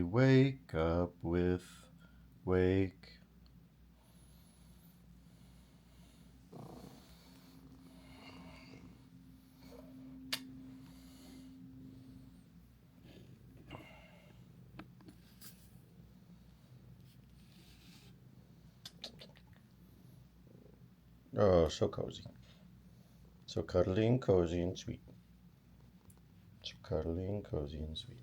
wake up with wake. Oh, so cozy. So cuddly and cozy and sweet. So cuddly and cozy and sweet.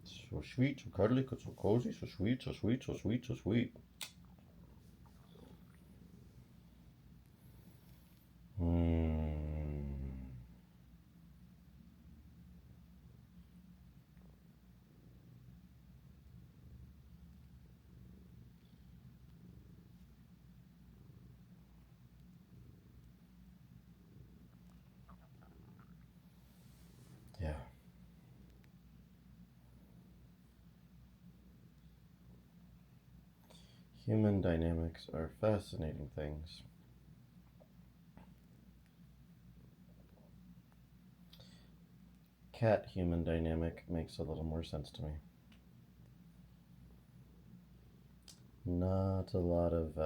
So sweet, so cuddly, so cozy, so sweet, so sweet, so sweet, so sweet. Yeah. Human dynamics are fascinating things. Cat-human dynamic makes a little more sense to me. Not a lot of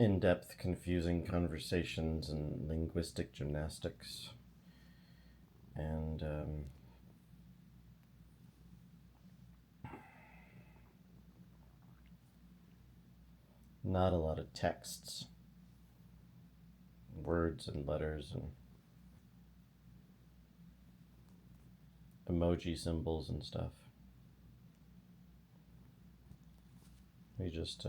in-depth, confusing conversations and linguistic gymnastics. And not a lot of texts, words and letters and emoji symbols and stuff. We just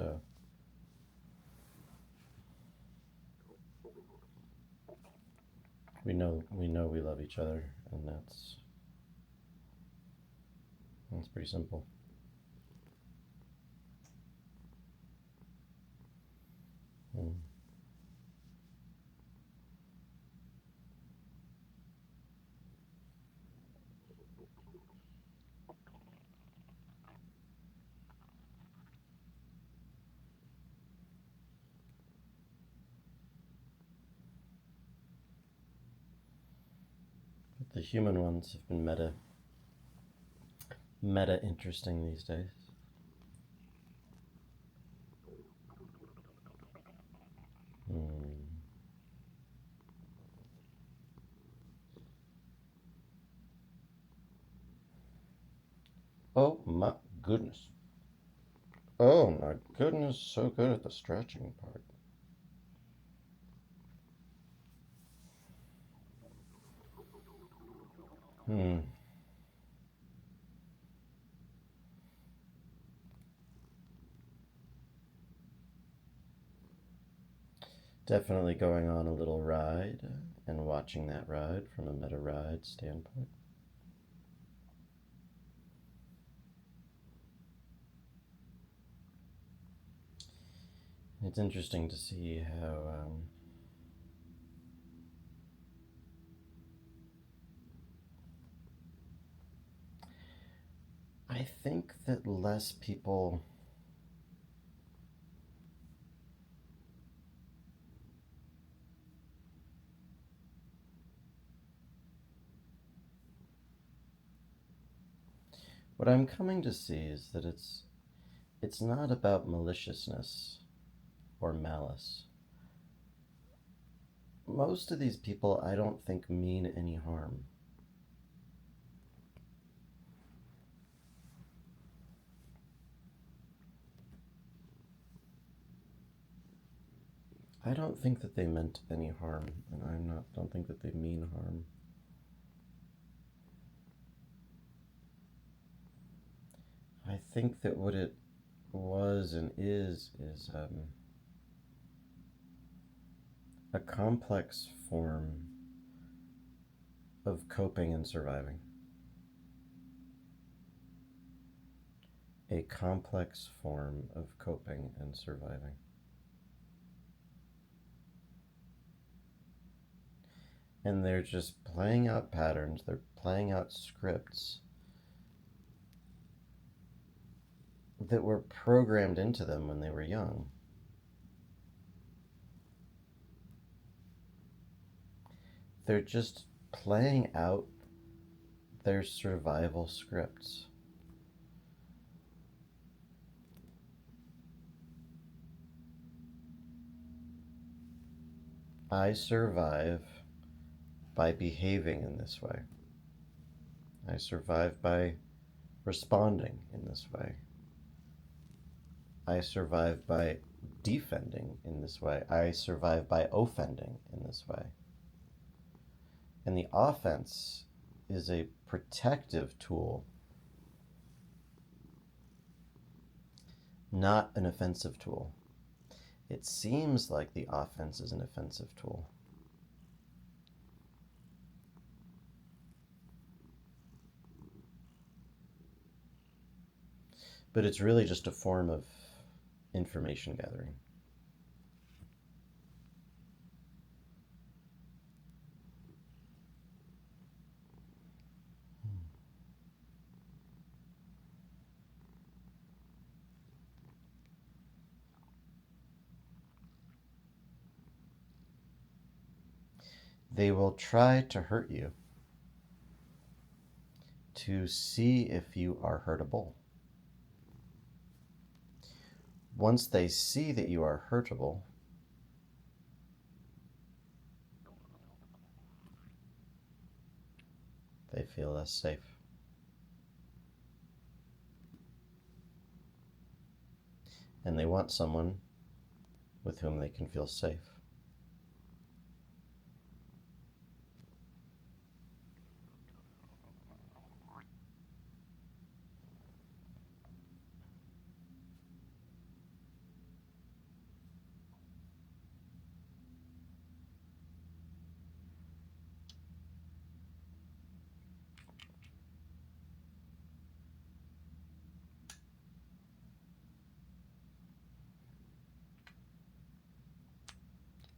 we know we love each other, and that's pretty simple. But the human ones have been meta interesting these days. Oh my goodness. Oh my goodness, so good at the stretching part. Definitely going on a little ride and watching that ride from a meta ride standpoint. It's interesting to see how I think that less people what I'm coming to see is that it's not about maliciousness or malice. Most of these people I don't think mean any harm. I don't think that they meant any harm, and don't think that they mean harm. I think that what it was and is a complex form of coping and surviving. A complex form of coping and surviving. And they're just playing out patterns, they're playing out scripts that were programmed into them when they were young. They're just playing out their survival scripts. I survive by behaving in this way. I survive by responding in this way. I survive by defending in this way. I survive by offending in this way. And the offense is a protective tool, not an offensive tool. It seems like the offense is an offensive tool. But it's really just a form of information gathering. They will try to hurt you to see if you are hurtable. Once they see that you are hurtable, they feel less safe. And they want someone with whom they can feel safe.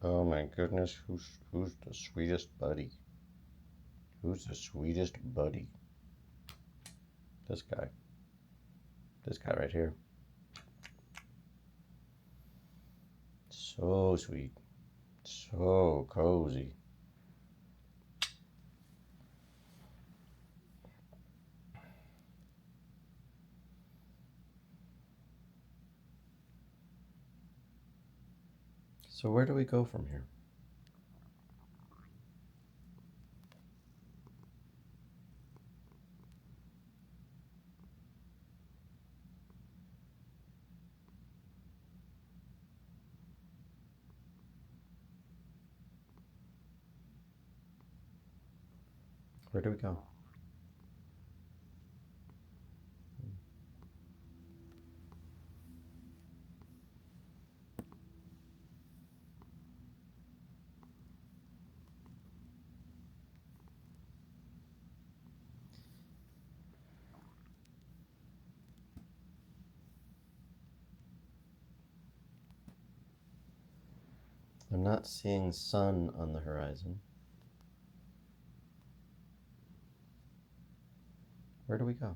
Oh my goodness, who's the sweetest buddy? Who's the sweetest buddy? This guy. This guy right here. So sweet. So cozy. So where do we go from here? Where do we go? I'm not seeing sun on the horizon. Where do we go?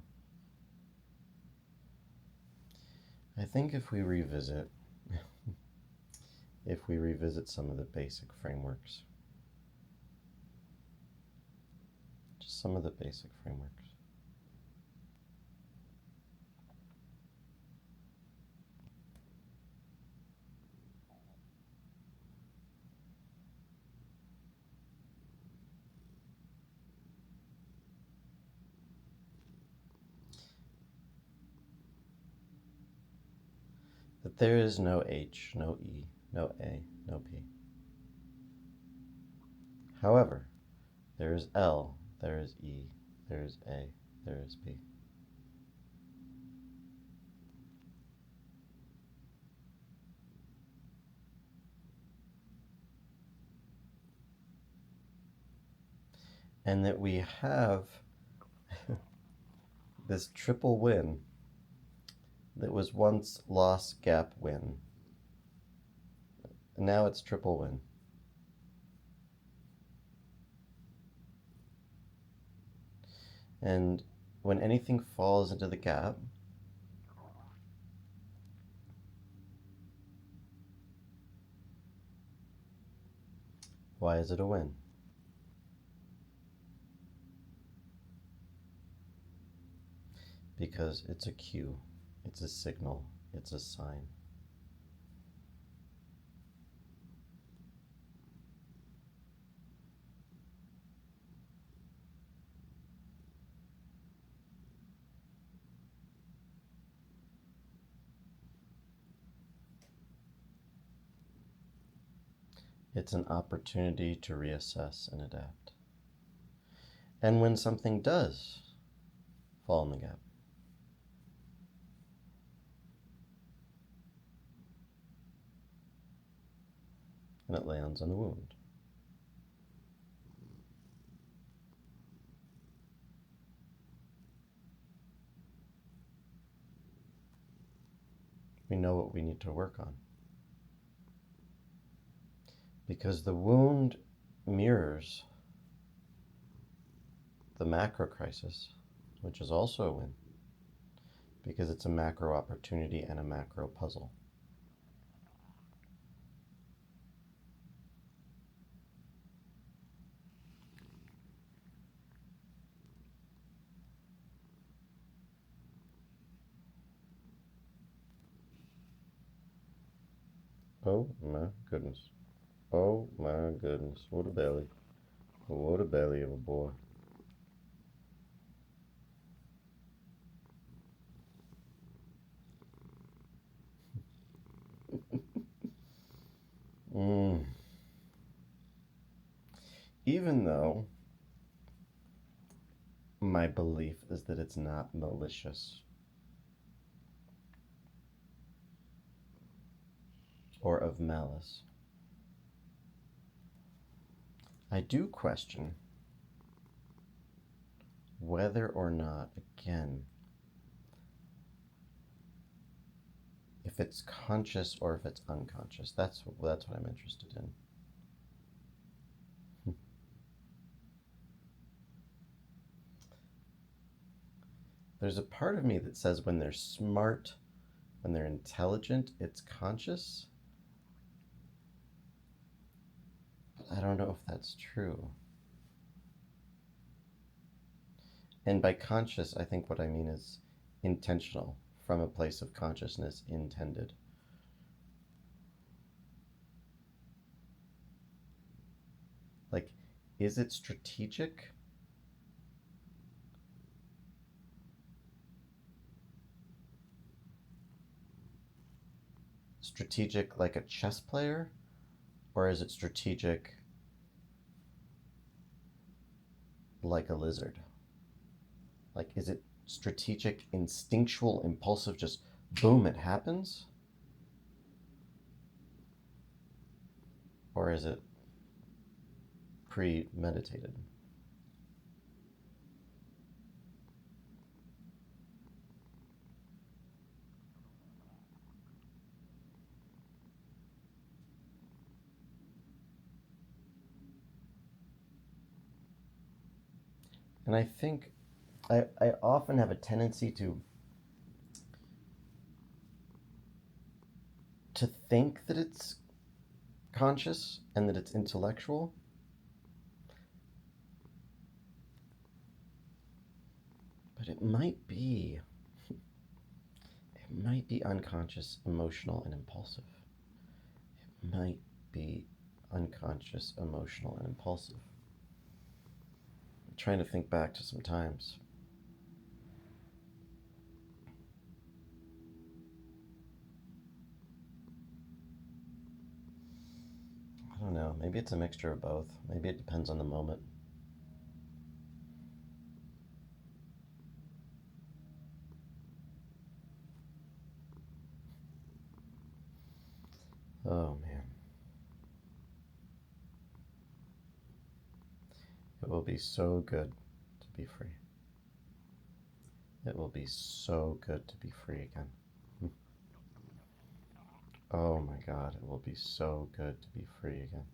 I think if we revisit some of the basic frameworks, just some of the basic frameworks. That there is no H, no E, no A, no P. However, there is L, there is E, there is A, there is P. And that we have this triple win that was once loss gap win. And now it's triple win. And when anything falls into the gap, why is it a win? Because it's a cue, it's a signal, it's a sign. It's an opportunity to reassess and adapt. And when something does fall in the gap, and it lands on a wound, we know what we need to work on. Because the wound mirrors the macro crisis, which is also a win, because it's a macro opportunity and a macro puzzle. Oh my goodness. Oh my goodness. What a belly. What a belly of a boy. Even though my belief is that it's not malicious or of malice, I do question whether or not, again, if it's conscious or if it's unconscious. That's what I'm interested in. There's a part of me that says when they're smart, when they're intelligent, it's conscious. But I don't know if that's true. And by conscious, I think what I mean is intentional, from a place of consciousness, intended. Like, is it strategic? Strategic like a chess player? Or is it strategic like a lizard? Like, is it strategic, instinctual, impulsive, just boom, it happens? Or is it premeditated? And I think I often have a tendency to think that it's conscious and that it's intellectual. But it might be unconscious, emotional, and impulsive. It might be unconscious, emotional, and impulsive. I'm trying to think back to some times. I don't know. Maybe it's a mixture of both. Maybe it depends on the moment. Oh man. It will be so good to be free. It will be so good to be free again. Oh my God, it will be so good to be free again.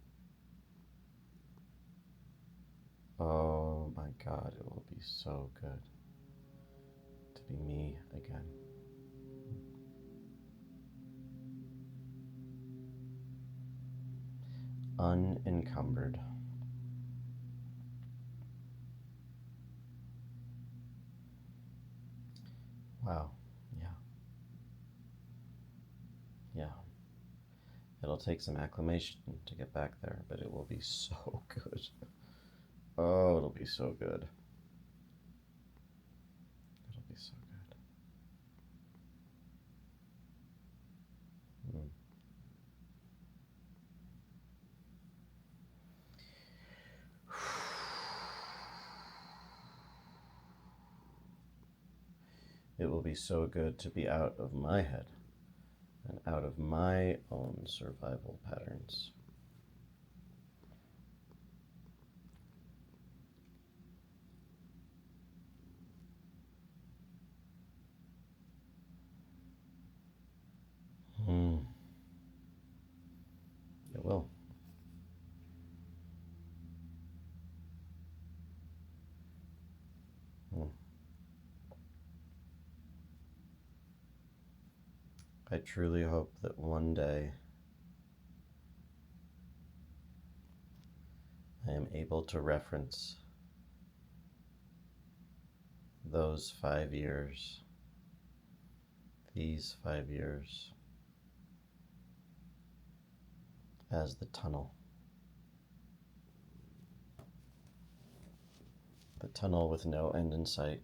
Oh my God, it will be so good to be me again. Unencumbered. Wow. Yeah. Yeah. It'll take some acclimation to get back there, but it will be so good. Oh, it'll be so good. It'll be so good. Mm. It will be so good to be out of my head and out of my own survival patterns. Mm. It will. Mm. I truly hope that one day I am able to reference those 5 years, these 5 years, as the tunnel. The tunnel with no end in sight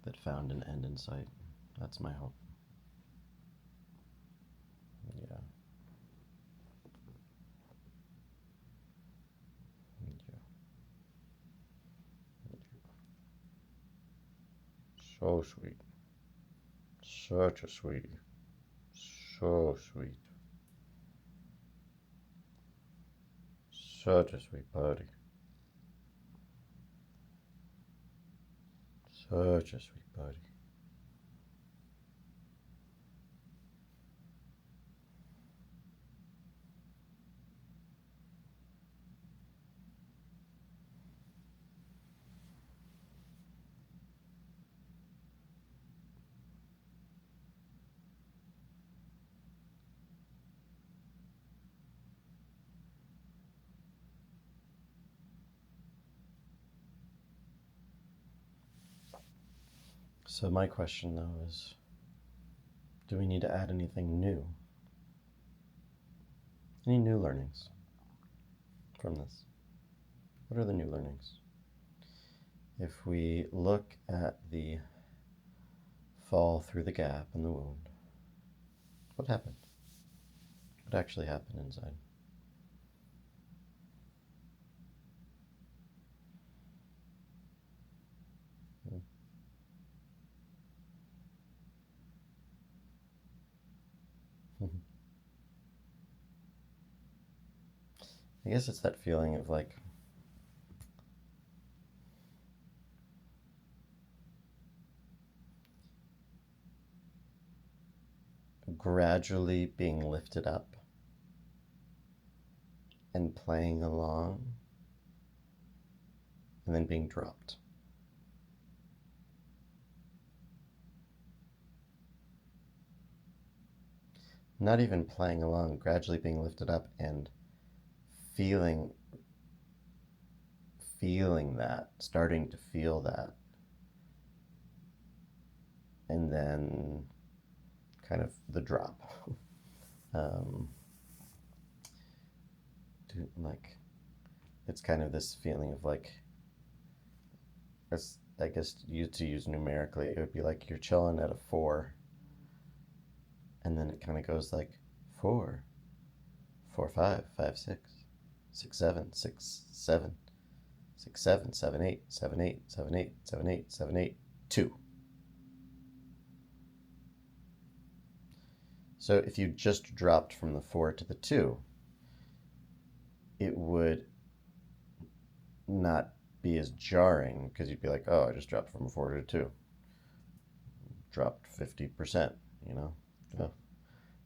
that found an end in sight. That's my hope. Yeah. Yeah. So sweet. Such a sweetie. So sweet. Such a sweet buddy. Such a sweet buddy. So my question though is, do we need to add anything new? Any new learnings from this? What are the new learnings? If we look at the fall through the gap in the wound, what happened? What actually happened inside? I guess it's that feeling of like gradually being lifted up and playing along and then being dropped. Not even playing along, gradually being lifted up and feeling that, starting to feel that, and then kind of the drop. um, like it's kind of this feeling of like, I guess to use numerically, it would be like you're chilling at a 4, and then it kind of goes like 4, 4, 5, 5, 6, 6, 7, 6, 7, 6, 7, 7, 8, 7, 8, 7, 8, 7, 8, 7, 8, 2. So if you just dropped from the 4 to the 2, it would not be as jarring because you'd be like, oh, I just dropped from a 4 to a 2. Dropped 50%, you know? Yeah.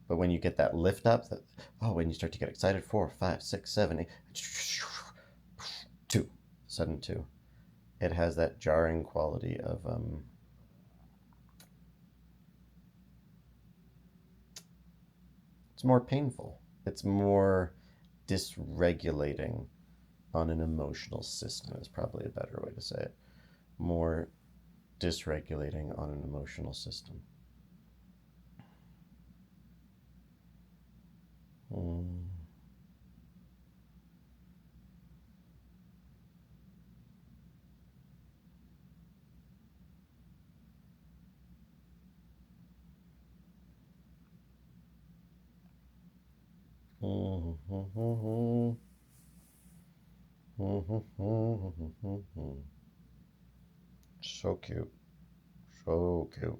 But when you get that lift up, that when you start to get excited, 4, 5, 6, 7, 8, two, sudden two. It has that jarring quality of it's more painful. It's more dysregulating on an emotional system is probably a better way to say it. More dysregulating on an emotional system. Mm. So cute. So cute.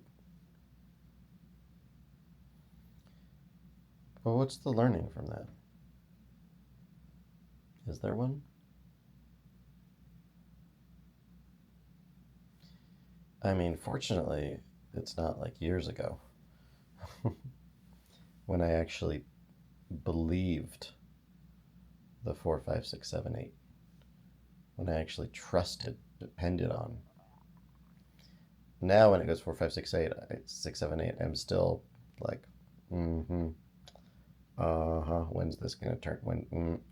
But what's the learning from that? Is there one? I mean, fortunately, it's not like years ago when I actually believed the 4, 5, 6, 7, 8. When I actually trusted, depended on. Now when it goes 4, 5, 6, 8, 6, 7, 8, I'm still like, mm-hmm, uh-huh. When's this gonna turn?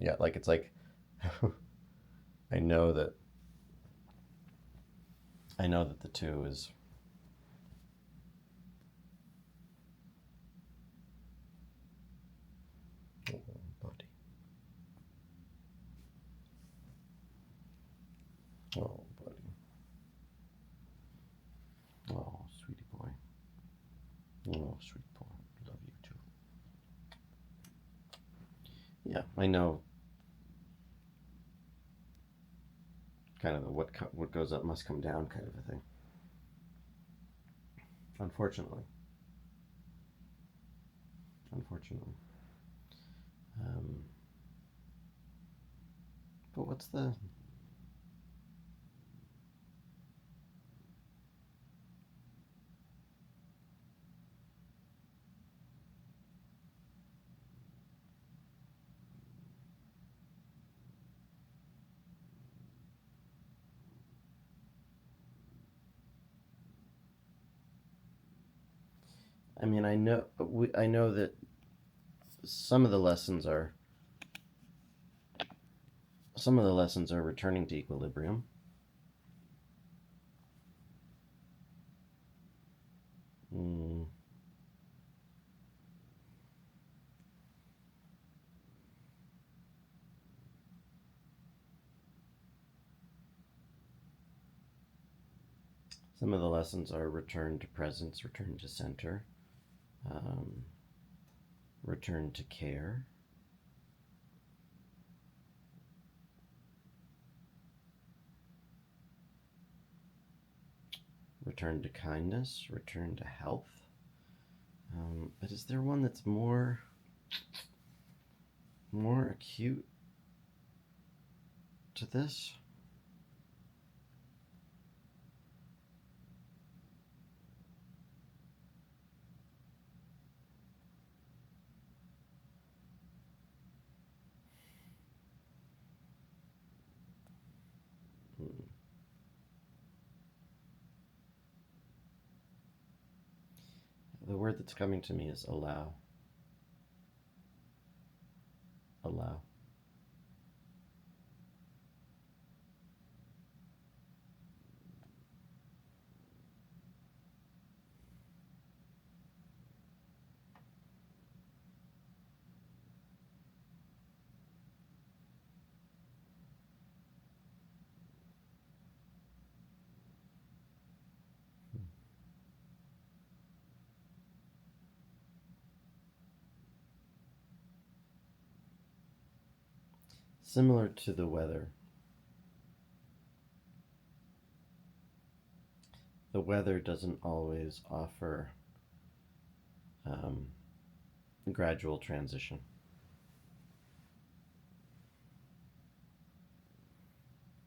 Yeah, like it's like I know that the two is. Oh, buddy. Oh, buddy. Oh, sweetie boy. Oh, sweet boy. Love you too. Yeah, I know. Kind of the what goes up must come down kind of a thing. Unfortunately, unfortunately. Um, but what's the I mean, I know that some of the lessons are returning to equilibrium. Mm, some of the lessons are return to presence, return to center, um, return to care, return to kindness, return to health. But is there one that's more acute to this? Hmm. The word that's coming to me is allow. Allow. Similar to the weather. The weather doesn't always offer um, gradual transition.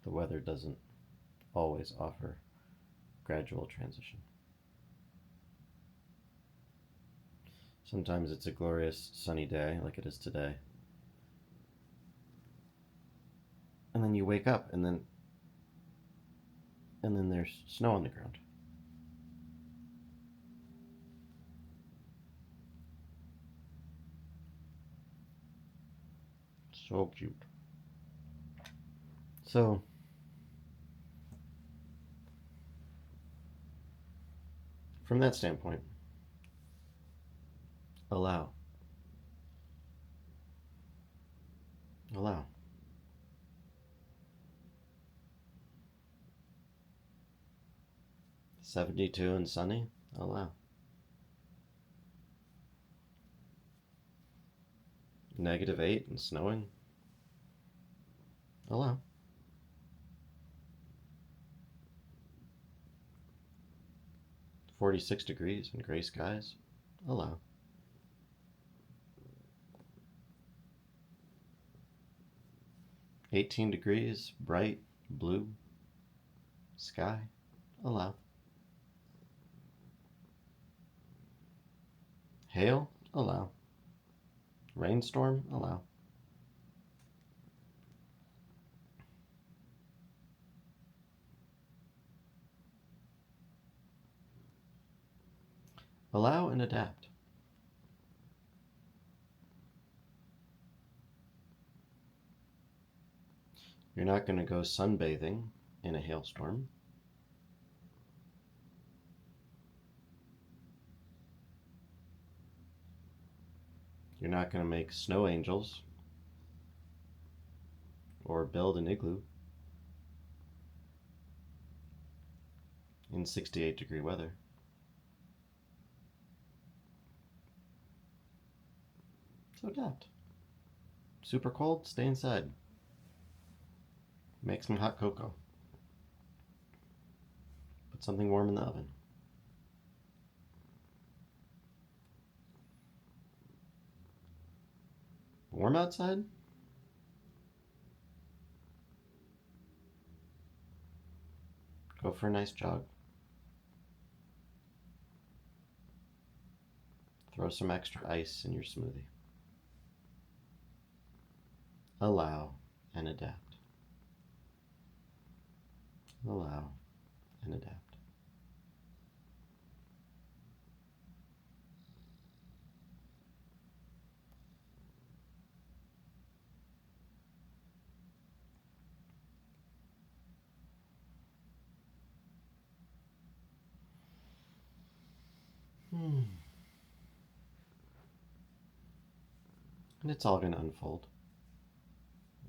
The weather doesn't always offer gradual transition. Sometimes it's a glorious sunny day, like it is today. And then you wake up, and then there's snow on the ground. So cute. So, from that standpoint, allow. Allow. -72 and sunny? Allow. -8 and snowing? Allow. 46 degrees and gray skies? Allow. -18 degrees, bright blue sky? Allow. Hail? Allow. Rainstorm? Allow. Allow and adapt. You're not going to go sunbathing in a hailstorm. You're not going to make snow angels or build an igloo in 68-degree weather. So adapt. Super cold, stay inside. Make some hot cocoa. Put something warm in the oven. Warm outside? Go for a nice jog. Throw some extra ice in your smoothie. Allow and adapt. Allow and adapt. And it's all going to unfold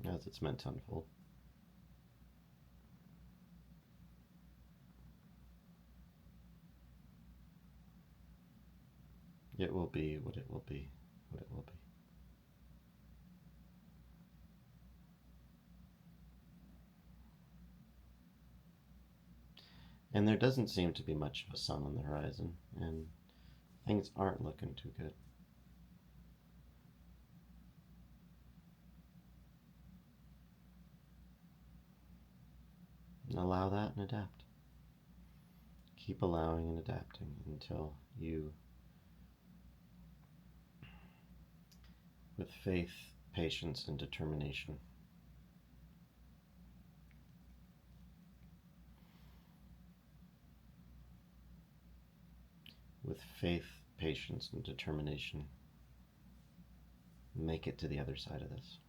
as it's meant to unfold. It will be what it will be, what it will be. And there doesn't seem to be much of a sun on the horizon, and things aren't looking too good. And allow that and adapt. Keep allowing and adapting until you, with faith, patience, and determination, with faith, patience, and determination, make it to the other side of this.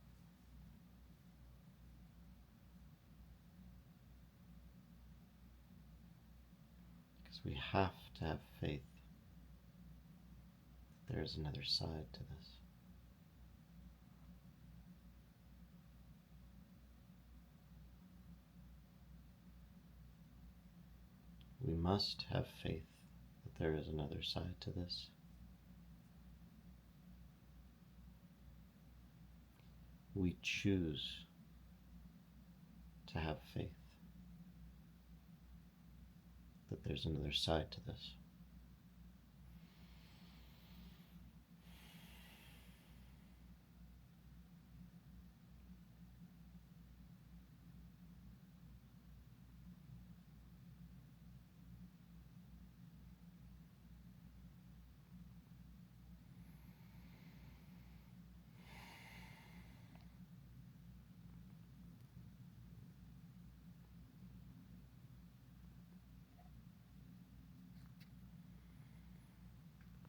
Because we have to have faith that there is another side to this. We must have faith that there is another side to this. We choose to have faith that there's another side to this.